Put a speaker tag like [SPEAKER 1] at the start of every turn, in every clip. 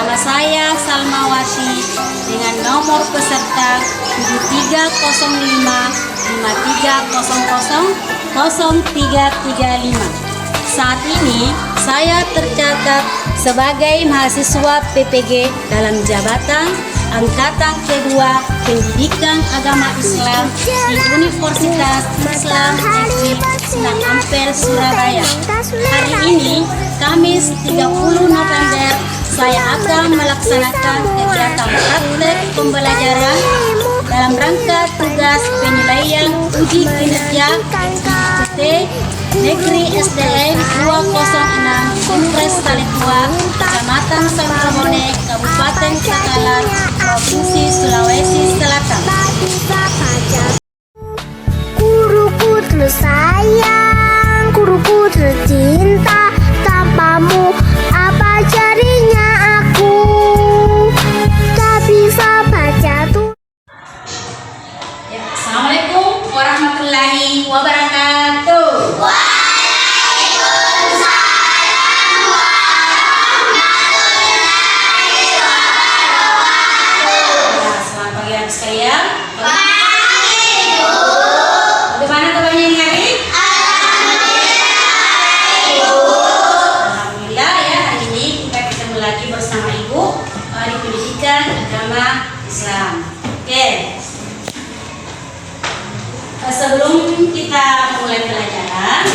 [SPEAKER 1] bersama saya Salmawati dengan nomor peserta 730553000335. Saat ini saya tercatat sebagai mahasiswa PPG dalam jabatan Angkatan Kedua Pendidikan Agama Islam di Universitas Islam Negeri Sunan Ampel, Surabaya. Hari ini, Kamis 30 November, saya akan melaksanakan kegiatan praktek pembelajaran dalam rangka tugas penilaian uji kinerja SBMPTN Negeri SDM 206 Impres Talitua, Kecamatan Sangrahone, Kabupaten Takalar, Provinsi Sulawesi Selatan.
[SPEAKER 2] Guruku tersayang, guruku tercinta, tanpamu apa jadinya aku? Tak bisa baca tuh.
[SPEAKER 1] Ya, Assalamualaikum warahmatullahi wabarakatuh. Sekalian, bagaimana kabarnya ini hari? Alhamdulillah ya, hari ini kita ketemu lagi bersama Ibu di Pendidikan Agama Islam. Oke. Sebelum kita mulai pelajaran,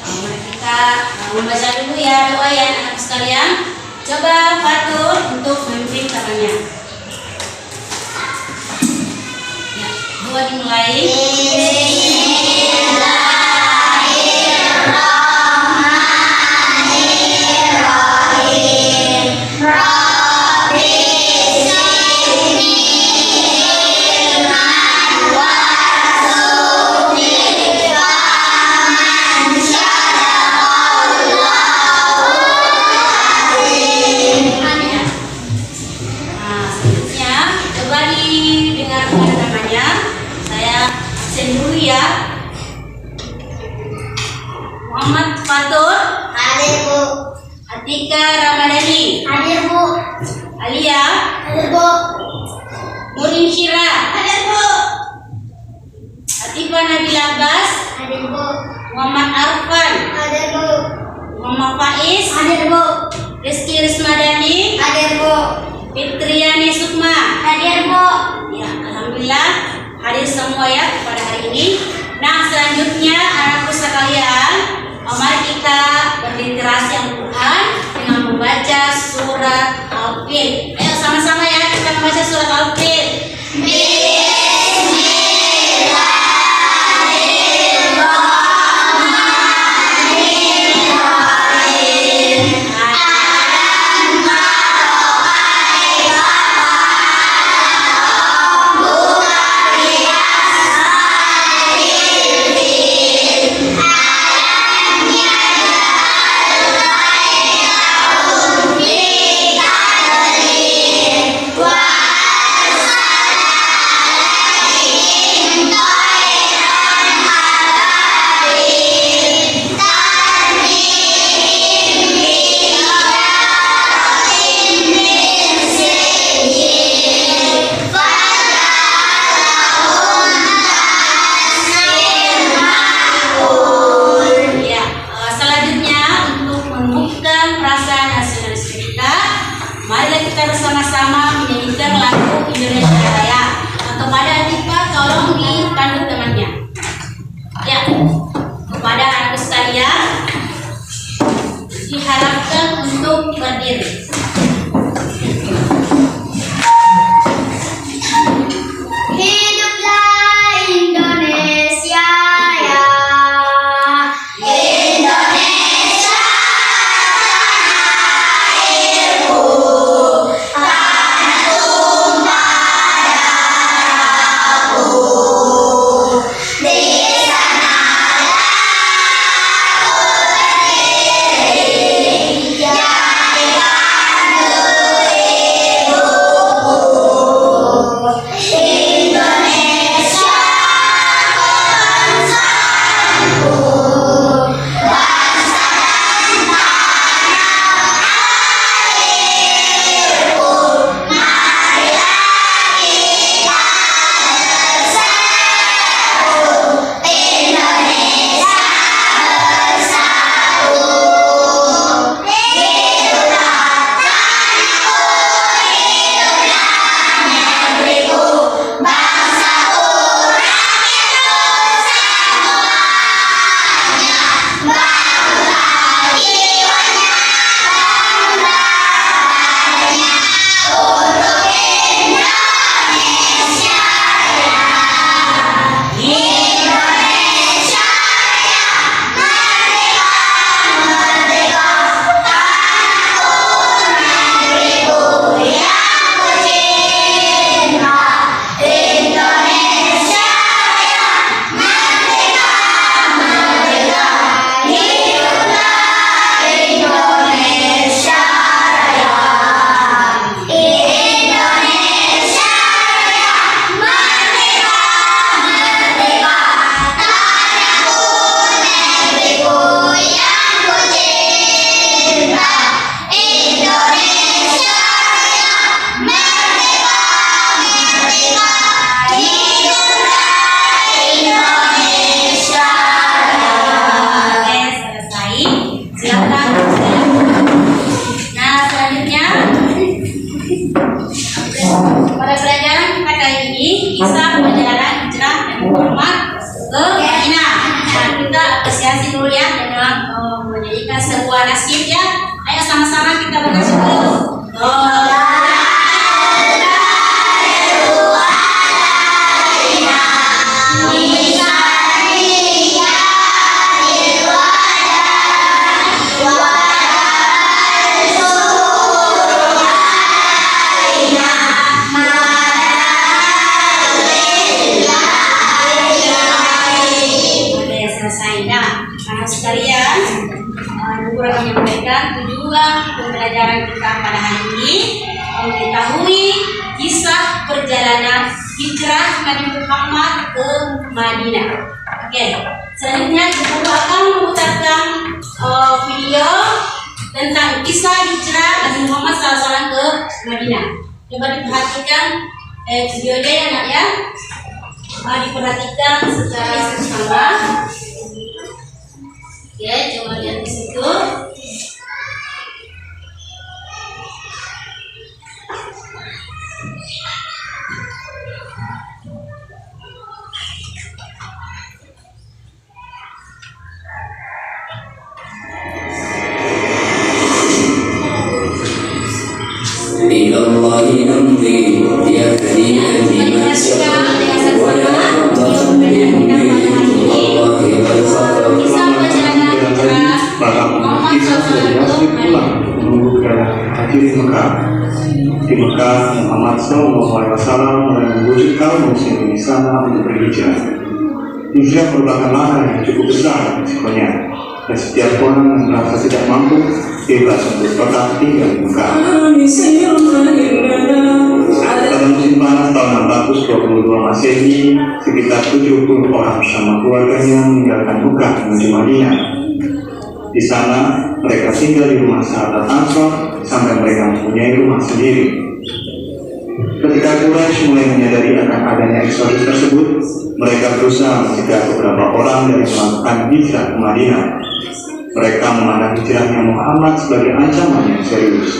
[SPEAKER 1] mari kita membaca dulu ya doa ya anak sekalian. Coba Fatur untuk memimpin tangannya. Doa dimulai. Muhammad Fatur, hadir Bu. Atika Ramadhani, hadir Bu. Alia, hadir Bu. Nurin Syira, hadir Bu. Atifah Nabila Abbas, hadir Bu. Muhammad Arfan, hadir Bu. Muhammad Faiz, hadir Bu. Rizky Rismadani, hadir Bu. Fitriani Sukma, hadir Bu. Ya, alhamdulillah hadir semua ya pada hari ini. Nah, selanjutnya anakku sekalian, mari kita berliterasi Al-Quran dengan membaca surat Al-Fil. Ayo sama-sama ya kita membaca surat Al-Fil. Marilah kita bersama-sama menyanyikan lagu Indonesia Raya. Kepada Atifah tolong dipandu temannya. Ya, kepada anak sekalian diharapkan untuk berdiri. pelajaran kita pada hari ini mengetahui kisah perjalanan hijrah Nabi Muhammad ke Madinah. Oke, selanjutnya guru akan memutarkan video tentang kisah hijrah Nabi Muhammad SAW ke Madinah. Coba diperhatikan videonya ya nak ya. Diperhatikan secara bersama. Oke, coba lihat di situ.
[SPEAKER 3] إلى الله نمضي يا فريدا لمن سبق ولا تضل الله والخطر.
[SPEAKER 4] Kisah dari Yasrib pulang menunggu keadaan haji di Mekah. Di Mekah, Muhammad SAW mulai membujuk kaum muslim di sana untuk berhijrah. Hijrah merupakan langkah yang cukup besar risikonya, dan setiap orang yang merasa tidak mampu bebas untuk tetap tinggal di Mekah. Pada musim panas tahun 622 Masehi, sekitar 70 orang bersama keluarganya meninggalkan Mekah menuju Madinah. Di sana, mereka tinggal di rumah sahabat Ansor sampai mereka mempunyai rumah sendiri. Ketika Quraisy mulai menyadari akan adanya eksodus tersebut, mereka berusaha mencegah beberapa orang dari melakukan hijrah ke Madinah. Mereka memandang hijrahnya Muhammad sebagai ancaman yang serius.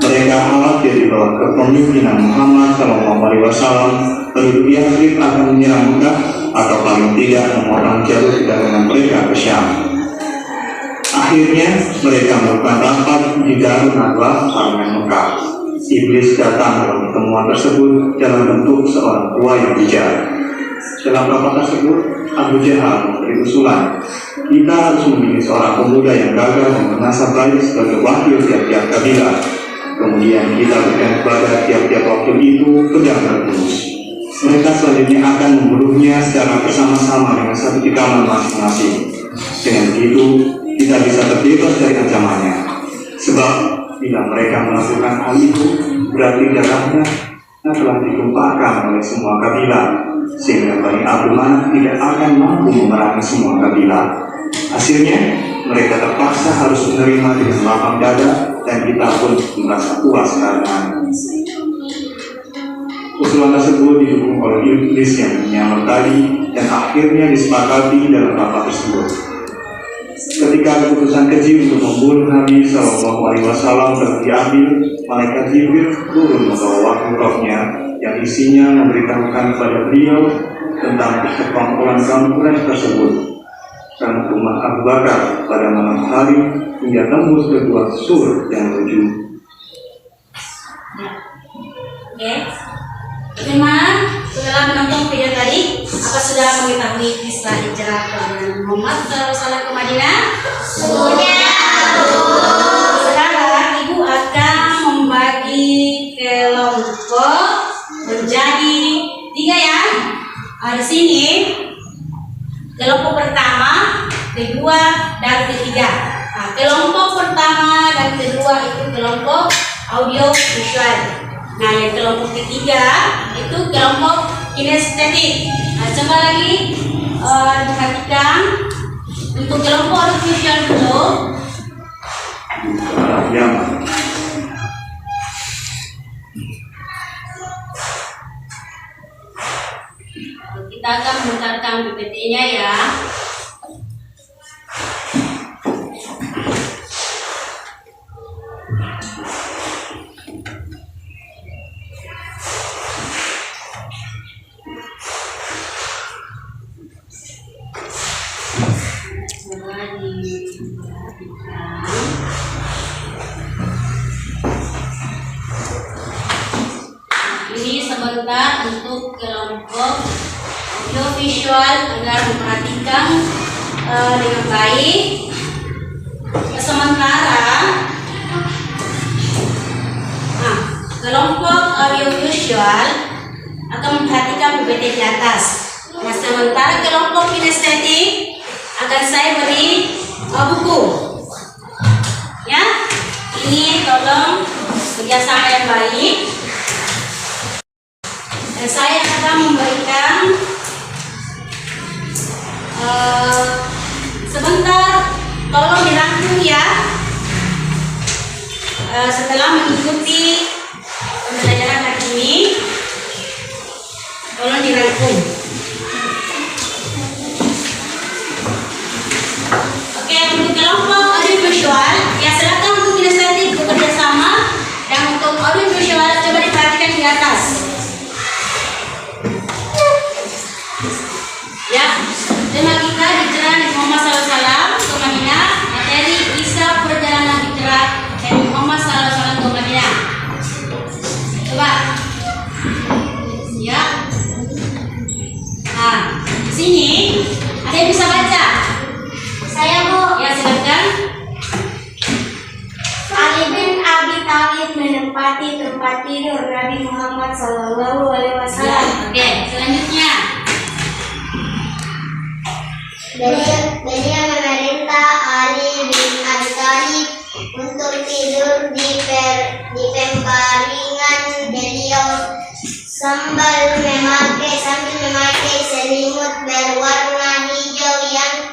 [SPEAKER 4] Mereka khawatir di bawah kepemimpinan Muhammad SAW, penduduk Yasrib akan menyerang Mekah atau paling tidak memotong jalur perdagangan mereka ke Syam. Akhirnya, mereka melakukan rapat di Darun Nadwa, Parlemen Mekah. Iblis datang dalam pertemuan tersebut dalam bentuk seorang tua yang bijak. Dalam rapat tersebut, Abu Jahal memberi usulan, kita harus memilih seorang pemuda yang gagah dan bernasab baik sebagai wakil tiap-tiap kabilah. Kemudian kita berikan kepada tiap-tiap wakil itu pedang terhunus. Mereka selanjutnya akan membunuhnya secara bersama-sama dengan satu tikaman masing-masing. Dengan begitu, kita bisa terbebas dari ancamannya. Sebab bila mereka melakukan hal itu, berarti darahnya telah ditumpahkan oleh semua kabilah, sehingga Bani Abdul Manaf tidak akan mampu memerangi semua kabilah. Hasilnya, mereka terpaksa harus menerima dengan lapang dada, dan kita pun merasa puas karena usulan tersebut didukung oleh iblis yang menyamar tadi, dan akhirnya disepakati dalam rapat tersebut. Ketika keputusan keji untuk membunuh Nabi SAW telah diambil, malaikat Jibril turun membawa wahyu rohnya yang isinya memberitahukan kepada beliau tentang persekongkolan kaum Quraisy tersebut dan umat Abu Bakar pada malam hari hingga tembus ke dua sur yang menuju.
[SPEAKER 1] Oke, bagaimana setelah menonton video tadi? Apa sudah mengetahui kisah hijrah perjalanan Muhammad SAW ke Madinah? Sudah. Sekarang ibu akan membagi kelompok menjadi 3 ya. Di sini kelompok pertama, kedua, dan ketiga. Kelompok pertama dan kedua itu kelompok audio visual. Nah, yang kelompok ketiga itu kelompok kinestetik. Coba lagi perhatikan untuk kelompok audio visual dulu. Kita akan memutarkan PPT-nya ya. Ini sebentar untuk kelompok audio visual agar memperhatikan dengan baik. Sementara kelompok audio visual akan memperhatikan PPT di atas. Nah, sementara kelompok kinestetik akan saya beri buku, ya. Ini tolong kerjasama yang baik. Dan saya akan memberikan sebentar, tolong dirangkum ya. Setelah mengikuti pembelajaran hari ini, tolong dirangkum. Oke, untuk kelompok audiovisual, ya silakan untuk inisiatif bekerja sama. Dan untuk audiovisual, coba diperhatikan di atas. Ya, tema kita hijrah Nabi Muhammad SAW ke Madinah, materi kisah perjalanan hijrah Nabi Muhammad SAW ke Madinah. Coba, ya. Nah, di sini ada yang bisa baca?
[SPEAKER 2] Saya, Bu.
[SPEAKER 1] Ya, silakan.
[SPEAKER 2] Ali bin Abi Thalib menempati tempat tidur Nabi Muhammad SAW.
[SPEAKER 1] Oke, selanjutnya.
[SPEAKER 2] Beliau memerintah Ali bin Abi Thalib untuk tidur di pembaringan beliau sambil memakai selimut berwarna hijau yang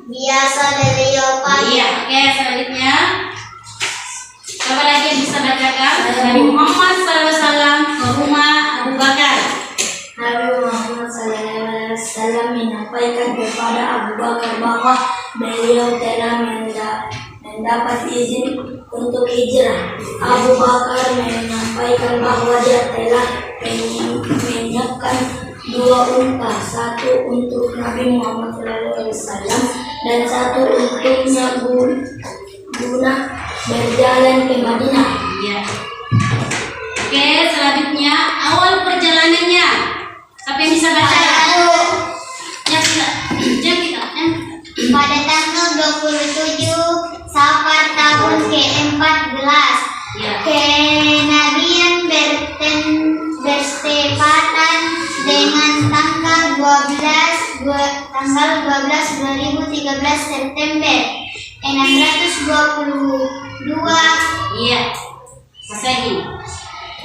[SPEAKER 2] biasa beliau pakai.
[SPEAKER 1] Iya, oke, selanjutnya. Coba lagi yang bisa bacakan. Nabi Muhammad SAW ke rumah Abu Bakar.
[SPEAKER 2] Nabi Muhammad SAW menyampaikan kepada Abu Bakar bahwa beliau telah mendapat izin untuk hijrah. Abu Bakar menyampaikan bahwa dia telah menyiapkan 2 unta, satu untuk Nabi Muhammad SAW dan satu untuknya guna berjalan ke Madinah.
[SPEAKER 1] Iya. Oke, selanjutnya awal perjalanannya. Siapa yang bisa baca?
[SPEAKER 2] Pada tanggal 27 Safar tahun ke-14,
[SPEAKER 1] Ya.
[SPEAKER 2] kenabian bertepatan dengan tanggal 12 2013 September 622
[SPEAKER 1] Iya. Masehi.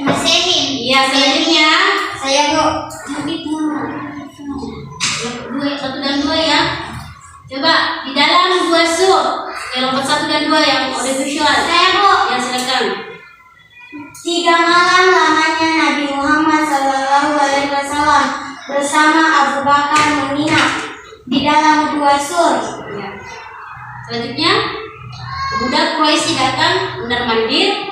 [SPEAKER 2] Masehi.
[SPEAKER 1] Iya, selanjutnya.
[SPEAKER 2] Saya, Bu.
[SPEAKER 1] Satu dan dua ya. Coba di dalam 2 sur, kelompok 1 dan 2 yang audiovisual.
[SPEAKER 2] Saya, Bu.
[SPEAKER 1] Ya, silakan.
[SPEAKER 2] 3 malam lamanya Nabi Muhammad SAW bersama Abu Bakar menginap di dalam 2 sur.
[SPEAKER 1] Ya. Selanjutnya, budak Quraisy datang mondar-mandir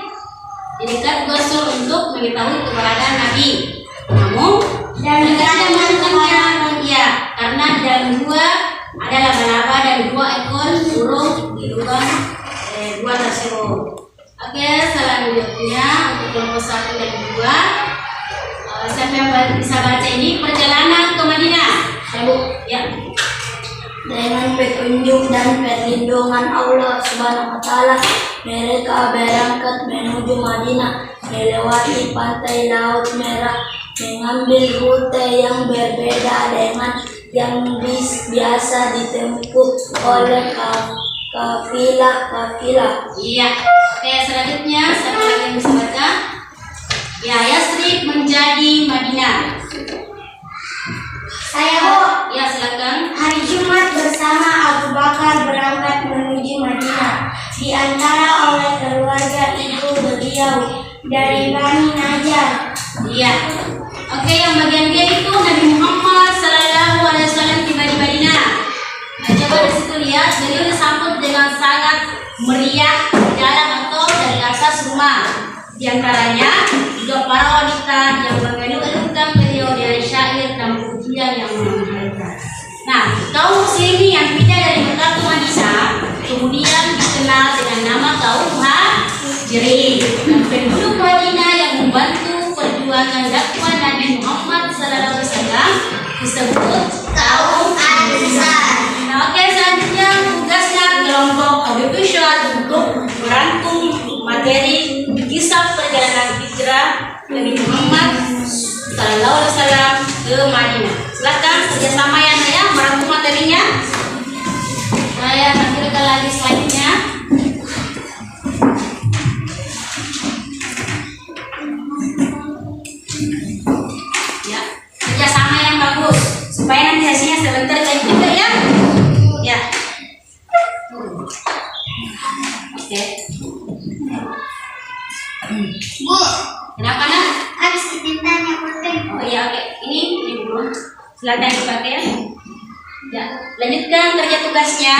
[SPEAKER 1] di dekat 2 sur untuk mengetahui keberadaan Nabi. Namun,
[SPEAKER 2] Dan
[SPEAKER 1] mereka tidak menemukannya.
[SPEAKER 2] menemukan
[SPEAKER 1] Ya, karena di dalam gua ada laba-laba dan 2 ekor burung di lubang gua tersebut. Oke, selanjutnya untuk kelompok 1 dan 2, siapa yang bisa baca ini? Perjalanan ke Madinah. Bu, ya.
[SPEAKER 2] dengan petunjuk dan perlindungan Allah Subhanahu wa taala mereka berangkat menuju Madinah melewati pantai Laut Merah mengambil rute yang berbeda dengan yang biasa ditempuh oleh kafilah-kafilah.
[SPEAKER 1] Iya. Oke, selanjutnya siapa lagi yang bisa baca? Ya, Yasrib menjadi Madinah.
[SPEAKER 2] Saya, Bu.
[SPEAKER 1] Ya, silakan.
[SPEAKER 2] Hari Jumat bersama Abu Bakar berangkat menuju Madinah, di antara oleh keluarga ibu beliau dari Bani Najjar.
[SPEAKER 1] Iya. Oke, yang bagian dia itu Nabi Muhammad SAW tiba di Madinah. Nah, coba di situ lihat, beliau disambut dengan sangat meriah di dalam atau dari atas rumah. Di antaranya juga para wanita yang mengeluh-elukan beliau dari syair dan pujian yang mengharumkan. Nah, kaum muslimin yang pindah dari Mekah ke Madinah kemudian dikenal dengan nama kaum Muhajirin. Dan penduduk Madinah yang membantu perjuangan dakwah Nabi Muhammad SAW disebut kaum Ansar. Nah, oke, selanjutnya tugasnya kelompok audiovisual untuk merangkum materi kisah perjalanan hijrah Nabi Muhammad SAW ke Madinah. Silakan kerjasama ya merangkum materinya. Saya tampilkan lagi slide-nya.
[SPEAKER 2] Bu,
[SPEAKER 1] Kenapa nak?
[SPEAKER 2] habis ditintanya pulpen.
[SPEAKER 1] Oh iya, oke. Ini belum. Silakan dipakai ya. Ya, lanjutkan kerja tugasnya.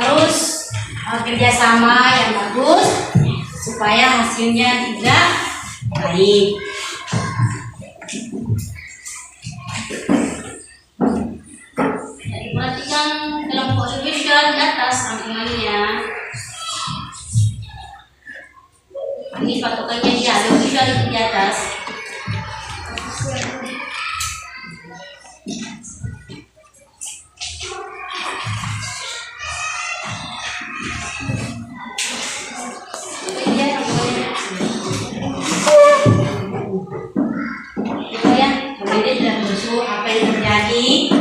[SPEAKER 1] Harus kerjasama yang bagus supaya hasilnya juga baik. Jadi perhatikan kelompok visual di atas rangkumannya. Ini patokannya dia ada visual di atas. Apa yang terjadi,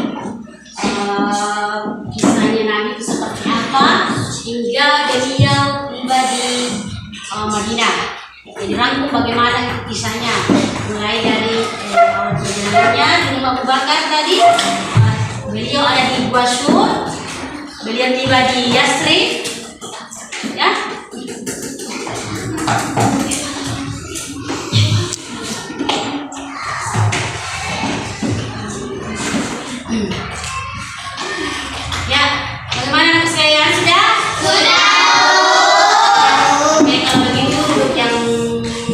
[SPEAKER 1] kisahnya Nabi itu seperti apa hingga beliau tiba di Madinah. Jadi rangkum bagaimana kisahnya, mulai dari awal perjalanannya di rumah Abu Bakar tadi, beliau ada di Gua Syur, beliau tiba di Yasrib, ya. Ya, bagaimana anak sekalian sudah?
[SPEAKER 2] Sudah.
[SPEAKER 1] Oke, kalau begitu duduk yang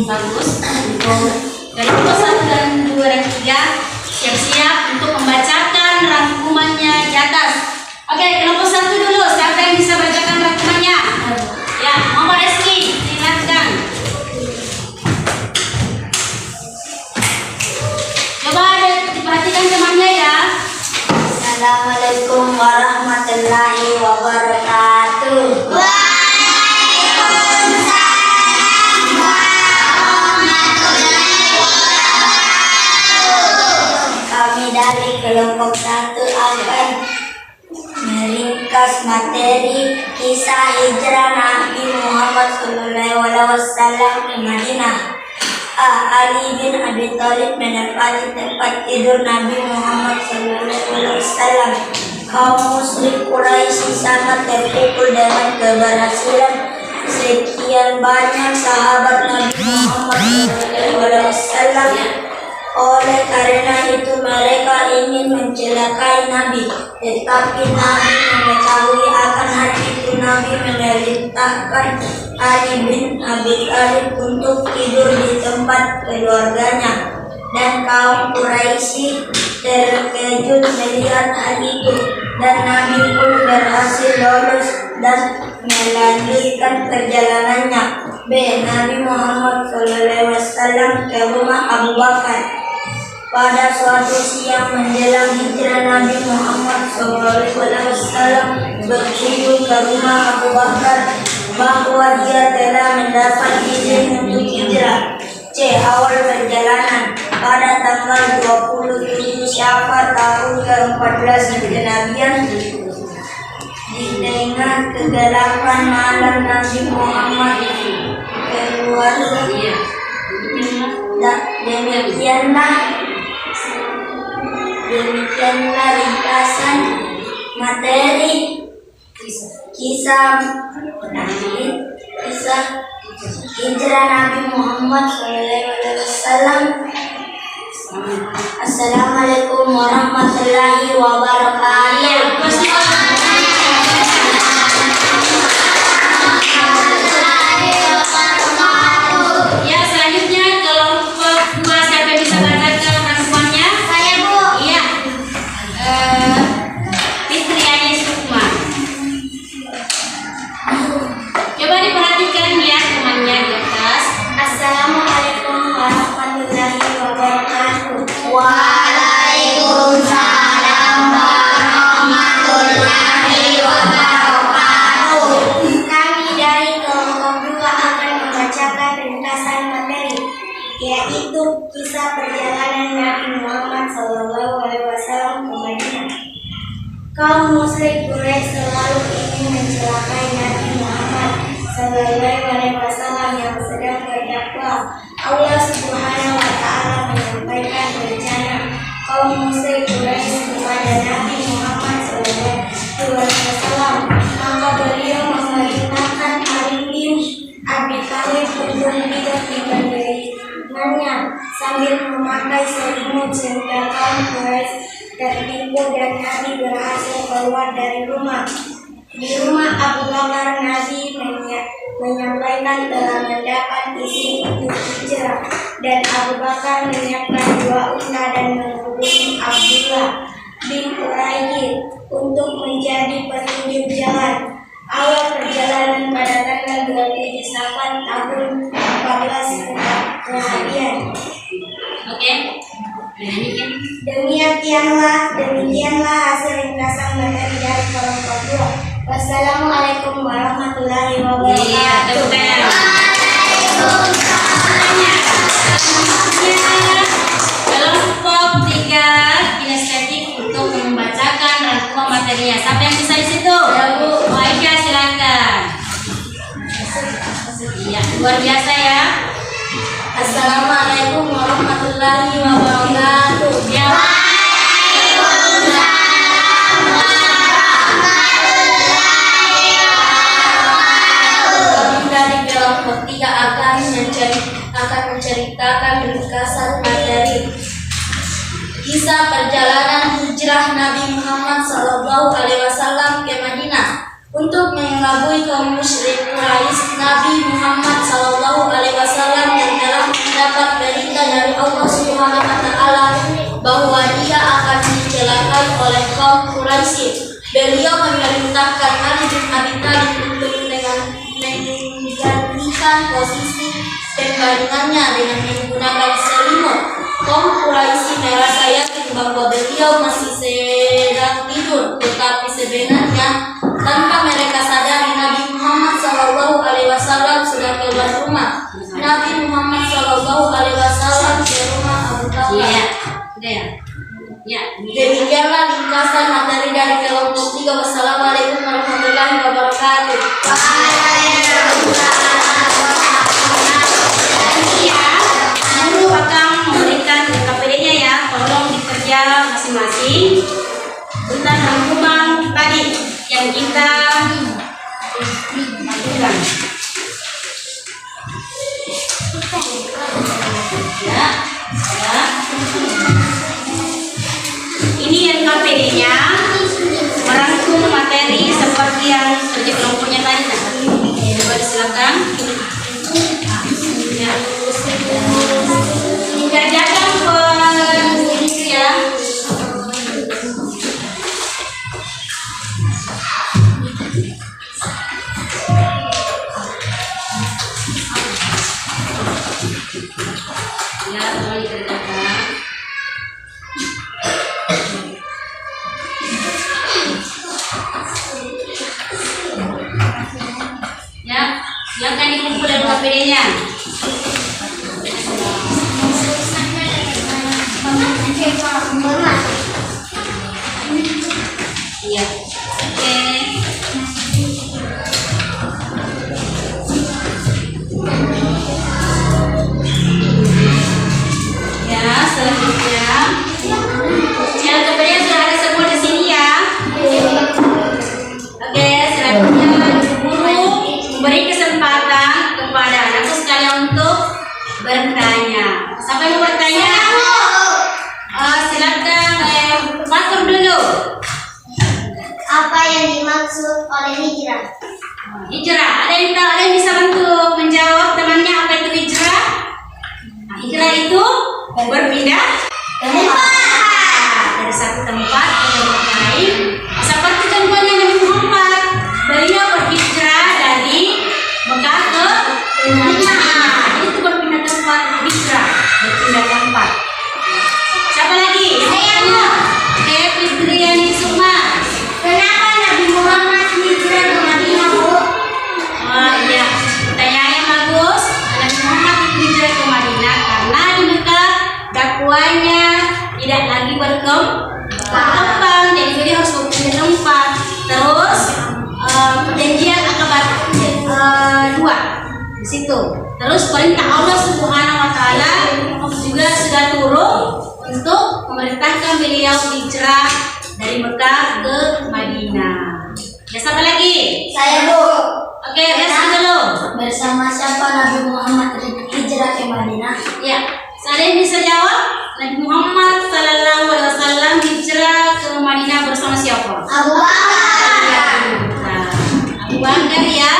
[SPEAKER 1] bagus untuk dari kelompok 1 dan 2 dan 3 siap-siap untuk membacakan rangkumannya di atas. Oke, kelompok 1 dulu. Siapa yang bisa bacakan rangkumannya? Ya, Muhammad Rizky, silakan. Coba diperhatikan temannya ya.
[SPEAKER 2] Assalamualaikum warahmatullahi wabarakatuh. Waalaikumsalam warahmatullahi wabarakatuh. Kami dari kelompok 1 akan meringkas materi kisah hijrah Nabi Muhammad SAW ke Madinah. Ali bin Abi Thalib menempati tempat tidur Nabi Muhammad SAW. Kaum musyrik Quraisy sangat terpukul dengan keberhasilan sekian banyak sahabat Nabi Muhammad SAW. Oleh karena itu mereka ingin mencelakai Nabi, tetapi Nabi mengetahui akan hal itu. Nabi memerintahkan Ali bin Abi Thalib untuk tidur di tempat keluarganya, dan kaum Quraisy terkejut melihat hal itu, dan Nabi pun berhasil lolos dan melanjutkan perjalanannya. Nabi Muhammad SAW ke rumah Abu Bakar. Pada suatu siang menjelang hijrah, Nabi Muhammad SAW berkunjung ke rumah Abu Bakar bahwa dia telah mendapat izin untuk hijrah. Awal perjalanan pada tanggal 27 Syawal tahun ke-14 kenabian, di tengah kegelapan malam Nabi Muhammad keluar. Demikianlah ringkasan materi kisah hijrah Nabi Muhammad SAW. Assalamualaikum warahmatullahi wabarakatuh.
[SPEAKER 1] Ya, selanjutnya kelompok 2 siapa yang bisa bacakan rangkumannya?
[SPEAKER 2] Saya, Bu.
[SPEAKER 1] Iya. Fitriani Sukma. Coba diperhatikan ya temannya di atas.
[SPEAKER 2] Assalamualaikum warahmatullahi wabarakatuh.
[SPEAKER 5] Waalaikumsalam warahmatullahi wabarakatuh.
[SPEAKER 2] Kami dari kelompok 2 akan membacakan ringkasan materi, yaitu kisah perjalanan Nabi Muhammad SAW ke Madinah. Kaum musyrik Quraisy selalu ingin mencelakai Nabi Muhammad SAW yang sedang berdakwah. Allah Subhanahu wa Ta'ala menyampaikan rencana kaum musyrik Quraisy kepada Nabi Muhammad sambil memakai selimut sehingga kaum Quraisy tertipu dan Nabi berhasil keluar dari rumah. Di rumah Abu Bakar, Nabi menyampaikan telah mendapat isi untuk hijrah, dan Abu Bakar menyiapkan 2 unta dan menghubungi Abdullah bin Uraiqid untuk menjadi petunjuk jalan. Awal perjalanan pada tanggal 27 Safar tahun 14 Kemudian.
[SPEAKER 1] Oke.
[SPEAKER 2] Demikianlah hasil ringkasan materi dari kelompok 2. Wassalamualaikum warahmatullahi wabarakatuh.
[SPEAKER 1] Kelompok 3 kinestetik untuk membacakan rangkuman materinya. Siapa yang bisa di situ? Aisyah, silakan. Iya, luar biasa ya.
[SPEAKER 2] Assalamualaikum warahmatullahi wabarakatuh.
[SPEAKER 1] Ya.
[SPEAKER 2] Dari kelompok 3 akan menceritakan ringkasan materi kisah perjalanan hijrah Nabi Muhammad SAW ke Madinah untuk mengelabui kaum musyrik Quraisy. Nabi Muhammad SAW yang telah mendapat berita dari Allah Subhanahu wa Ta'ala bahwa dia akan dicelakai oleh kaum Quraisy. Beliau memerintahkan Ali bin Abi Thalib untuk menggantikan posisi pembaringannya dengan menggunakan selimut. Kaum Quraisy merasa yakin bahwa beliau masih sedang tidur, tetapi sebenarnya tanpa mereka sadari Nabi Muhammad SAW sudah keluar rumah. Nabi Muhammad SAW ke rumah Abu Bakar.
[SPEAKER 1] Iya. Udah ya.
[SPEAKER 2] Demikianlah ringkasan materi dari kelompok 3. Wassalamualaikum warahmatullahi wabarakatuh.
[SPEAKER 1] Guru akan memberikan KPD-nya ya. Tolong dikerja masing-masing tentang rangkuman tadi yang kita lakukan. Ya. Ini yang KPD-nya merangkum materi seperti yang kerja kelompoknya tadi. Coba silakan. Ya. Dikerjakan penulis ya. Ya, tolong dikerjakan. Ya, silakan dikumpulkan KPD-nya. Iya. Oke. Ya, selanjutnya. Ya, KPD-nya sudah ada semua di sini ya. Oke, selanjutnya guru memberi kesempatan kepada anakku sekalian untuk bertanya. Siapa yang mau bertanya? Silakan pakai dulu.
[SPEAKER 2] Apa yang dimaksud oleh hijrah?
[SPEAKER 1] Hijrah. Ada yang bisa bantu menjawab temannya apa itu hijrah? Nah, hijrah itu berpindah tempat dari satu tempat ke tempat lain. Seperti contohnya Nabi Muhammad, beliau berhijrah dari Mekah ke Madinah. Itu berpindah tempat, hijrah, berpindah tempat. Siapa lagi? Saya. Fitriani Sukma.
[SPEAKER 2] Kenapa Nabi Muhammad hijrah ke Madinah, Bu?
[SPEAKER 1] Oh iya, pertanyaannya bagus. Nabi Muhammad itu hijrah ke Madinah karena di Mekah dakwanya tidak lagi berkembang, jadi beliau harus berpindah tempat. Terus perjanjian Akabah 2 di situ. Terus perintah Allah Subhanahu wa Ta'ala juga sudah turun untuk memerintahkan beliau hijrah dari Mekah ke Madinah. Ya, siapa lagi?
[SPEAKER 2] Saya, Bu.
[SPEAKER 1] Oke, Reza dulu.
[SPEAKER 2] Bersama siapa Nabi Muhammad hijrah ke Madinah?
[SPEAKER 1] Ya, ada yang bisa jawab? Nabi Muhammad Sallallahu Alaihi Wasallam hijrah ke Madinah bersama siapa?
[SPEAKER 5] Abu Bakar.
[SPEAKER 1] Nah, Abu Bakar ya.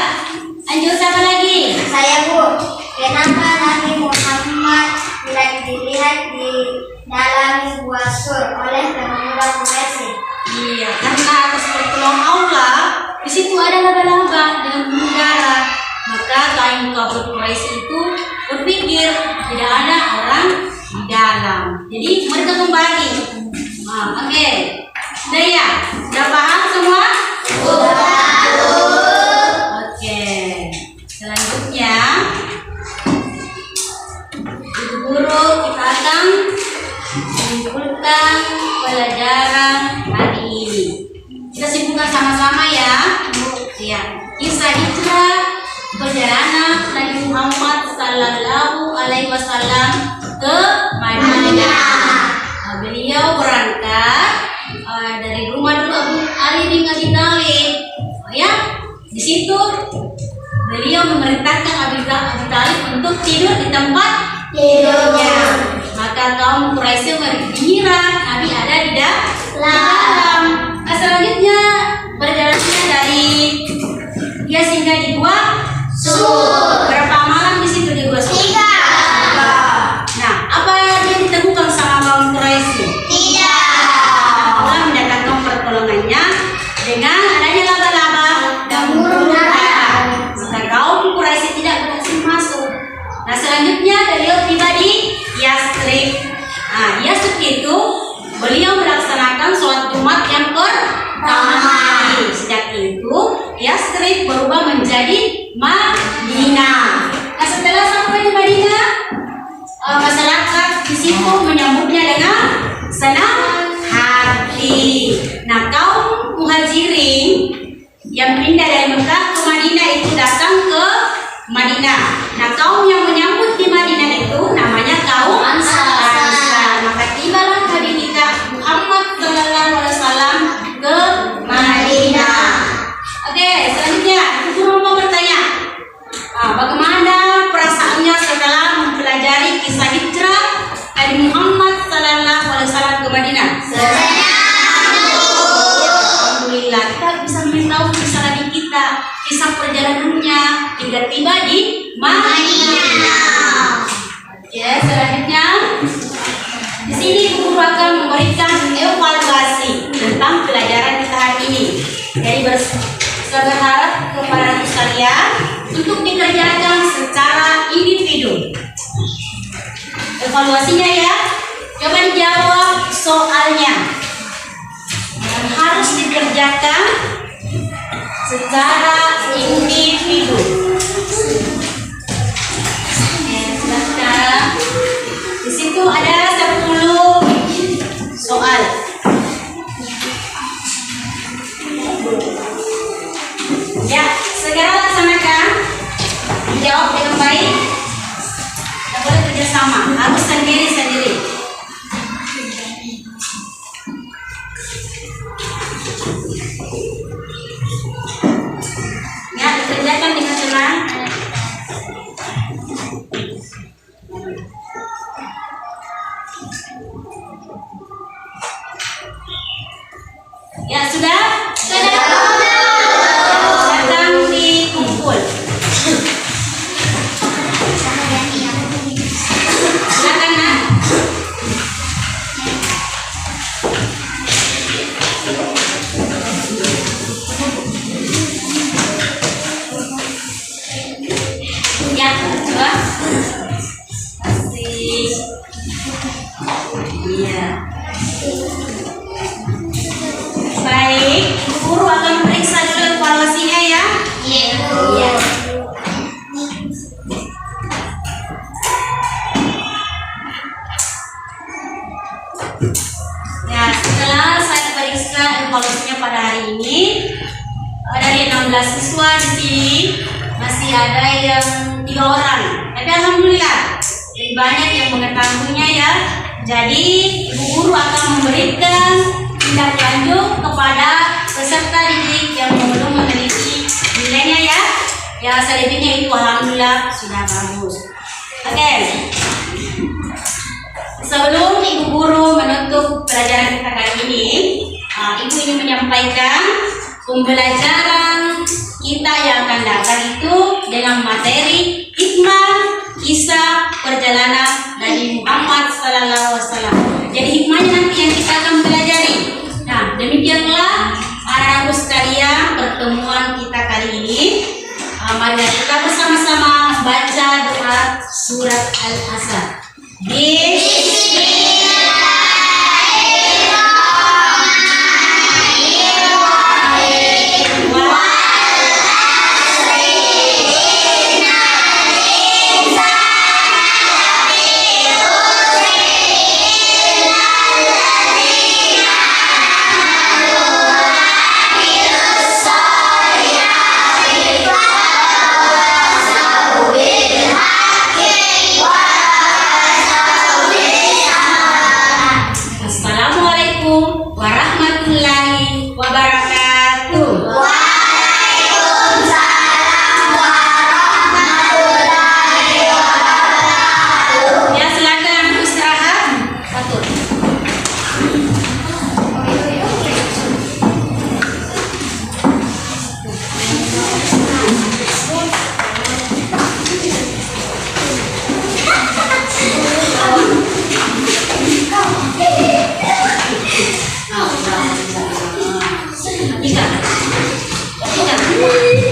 [SPEAKER 1] Lanjut siapa lagi?
[SPEAKER 2] Saya Bu, kenapa Nabi Muhammad tidak dilihat di dalam sebuah sur oleh pemuda Quraisy?
[SPEAKER 1] Iya, karena atas pertolongan Allah di situ ada laba-laba dengan penuh darah. Maka kaum kafir Quraisy itu berpikir tidak ada orang di dalam. Jadi mereka kembali. Nah, oke. Sudah ya? Sudah paham semua? Oke. Selanjutnya, Ibu guru kita akan menyimpulkan pelajaran hari ini. Kita simpulkan sama-sama ya. Ya, kisah hijrah perjalanan Nabi Muhammad Sallallahu Alaihi Wasallam ke Madinah. Beliau berangkat dari rumah dulu Abu Ali bin Abi Thalib. Ya, di situ beliau memerintahkan Abi Thalib untuk tidur di tempat tidurnya. Maka kaum Quraisy mengira Nabi ada di dalam. Nah, selanjutnya perjalanannya dari dia singgah di gua Sur. Berapa malam di situ di gua Sur?
[SPEAKER 5] 3.
[SPEAKER 1] Nah, apa yang ditemukan sama kaum Quraisy? Allah mendatangkan pertolongannya dengan adanya laba-laba dan burung dara. Maka kaum Quraisy tidak berhasil masuk. Nah, selanjutnya beliau tiba di Yastrib. Nah, Yastrib itu beliau melaksanakan sholat Jumat yang pertama kali. Sejak itu Yastrib berubah menjadi Madinah. Nah, setelah sampai di Madinah, masyarakat di situ menyambutnya dengan senang hati. Nah, kaum Muhajirin yang pindah dari Mekah ke Madinah itu datang ke Madinah. Nah, kaum yang menyambut di Madinah itu namanya kaum Ansar. Maka tibalah Nabi kita Muhammad Sallallahu Alaihi Wasallam ke Madinah. Oke, selanjutnya Guru mau bertanya, bagaimana perasaannya setelah mempelajari kisah hijrah Nabi Muhammad Sallallahu Alaihi Wasallam ke Madinah? Alhamdulillah, kita bisa memberitahu kisah Nabi kita, kisah perjalanannya hingga tiba di Madinah. Oke, selanjutnya di sini guru akan memberikan evaluasi tentang pelajaran kita hari ini. Jadi berharap kepada sekalian untuk dikerjakan secara individu. Evaluasinya ya, coba dijawab soalnya dan harus dikerjakan secara individu. Silakan. Di situ ada 10 soal. Ya, segera laksanakan. Dijawab dengan baik. Tidak boleh kerjasama, harus sendiri-sendiri. Ya, dikerjakan dengan tenang. Ya, sudah? Silakan dikumpul. Silakan, Nak. Ya, coba. Kasih. Iya. Baik, Ibu Guru akan periksa dulu evaluasinya ya. Iya. Ya, setelah saya periksa evaluasinya pada hari ini, dari 16 siswa di sini masih ada yang 3 orang. Tapi alhamdulillah lebih banyak yang mengetahuinya ya. Jadi Ibu Guru akan memberikan tindak lanjut kepada peserta didik yang belum memiliki nilainya ya. Ya, selebihnya itu alhamdulillah sudah bagus. Oke. Sebelum Ibu Guru menutup pelajaran kita kali ini, Ibu ingin menyampaikan pembelajaran kita yang akan datang itu dengan materi hikmah kisah perjalanan Nabi Muhammad SAW. Jadi hikmahnya nanti yang kita akan pelajari. Nah, demikianlah anak-anakku sekalian pertemuan kita kali ini. Mari kita bersama-sama baca doa surat Al-Asr. Assalamualaikum warahmatullahi wabarakatuh. Ya, silakan istirahat. Satu. Tiga.